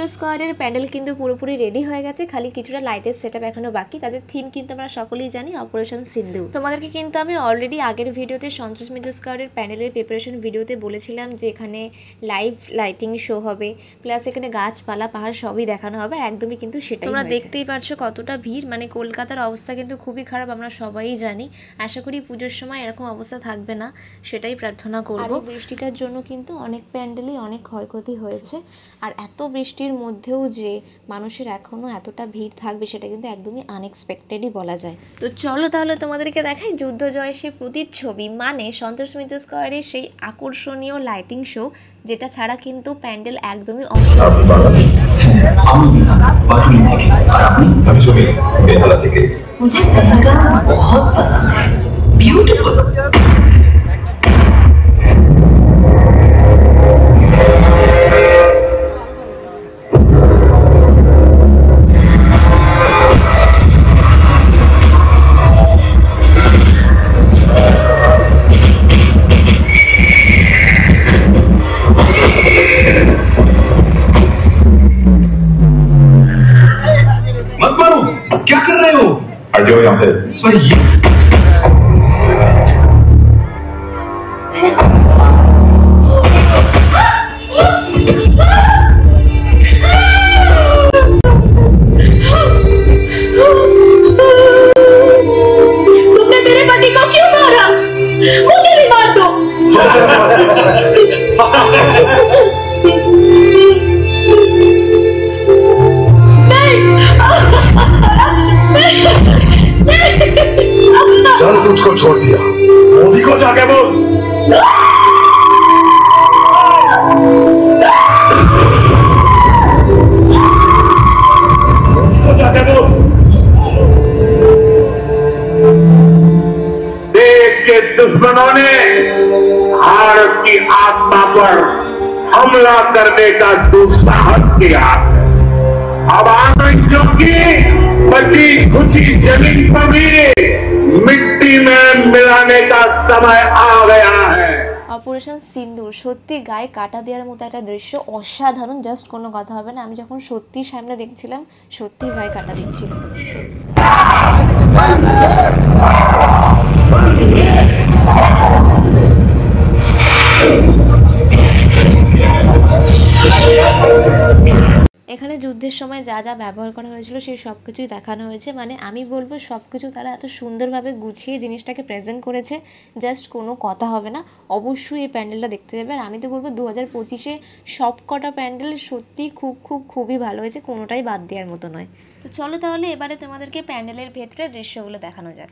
মিত্র স্কোয়ারের প্যান্ডেল কিন্তু পুরোপুরি রেডি হয়ে গেছে, খালি কিছুটা লাইটের সেটআপ এখনো বাকি। তাদের থিম কিন্তু আমরা সকলেই জানি, অপারেশন সিন্দুর। তোমাদেরকে কিন্তু আমি অলরেডি আগের ভিডিওতে সন্তোষ মিত্র স্কোয়ারের প্যান্ডেলের প্রিপারেশন ভিডিওতে বলেছিলাম যে এখানে লাইভ লাইটিং শো হবে, প্লাস এখানে গাছপালা পাহাড় সবই দেখানো হবে। একদমই কিন্তু সেটাই তোমরা দেখতেই পারছো কতটা ভিড়, মানে কলকাতার অবস্থা কিন্তু খুবই খারাপ, আমরা সবাই জানি। আশা করি পুজোর সময় এরকম অবস্থা থাকবে না, সেটাই প্রার্থনা করব। বৃষ্টিটার জন্য কিন্তু অনেক প্যান্ডেলই অনেক ক্ষয়ক্ষতি হয়েছে, আর এত বৃষ্টির মধ্যেও যে মানুষের এখনও এতটা ভিড় থাকবে সেটা কিন্তু একদমই আনএক্সপেক্টেডই বলা যায়। তো চলো তাহলে তোমাদেরকে দেখাই যুদ্ধ জয়ের সেই প্রতিচ্ছবি, মানে সন্তোষ মিত্র স্কোয়ারের সেই আকর্ষণীয় লাইটিং শো, যেটা ছাড়া কিন্তু প্যান্ডেল একদমই मुझे पहलगाम बहुत पसंद है, ब्यूटीफुल। मत मारो, क्या कर रहे हो? हट जाओ यहाँ से। पर ये तुमने मेरे पति को क्यों मारा? मुझे भी मार दो। चल तुझको छोड़ दिया, मोदी को जाके बोल। मोदी को जाके बोल। देश के दुश्मनों ने भारत की आत्मा पर हमला करने का दुस्साहस किया। अब आतंकियों की बची खुची जमीन पर भी मिट्टी में मिलाने का समय आ गया है। অপারেশন সিন্দুর সত্যি গায়ে কাটা দেওয়ার মতো একটা দৃশ্য, অসাধারণ, জাস্ট কোনো কথা হবে না। আমি যখন সত্যি সামনে দেখছিলাম সত্যি গায়ে কাটা দিচ্ছিল। এখানে যুদ্ধের সময় যা যা ব্যবহার করা হয়েছিল সেই সব কিছুই দেখানো হয়েছে, মানে আমি বলবো সব কিছু তারা এত সুন্দরভাবে গুছিয়ে জিনিসটাকে প্রেজেন্ট করেছে, জাস্ট কোনো কথা হবে না। অবশ্যই এই প্যান্ডেলটা দেখতে যাবে। আর আমি তো বলবো 2025-এ সব কটা প্যান্ডেল সত্যি খুবই ভালো হয়েছে, কোনোটাই বাদ দেওয়ার মতো নয়। তো চলো তাহলে এবারে তোমাদেরকে প্যান্ডেলের ভেতরে দৃশ্যগুলো দেখানো যাক।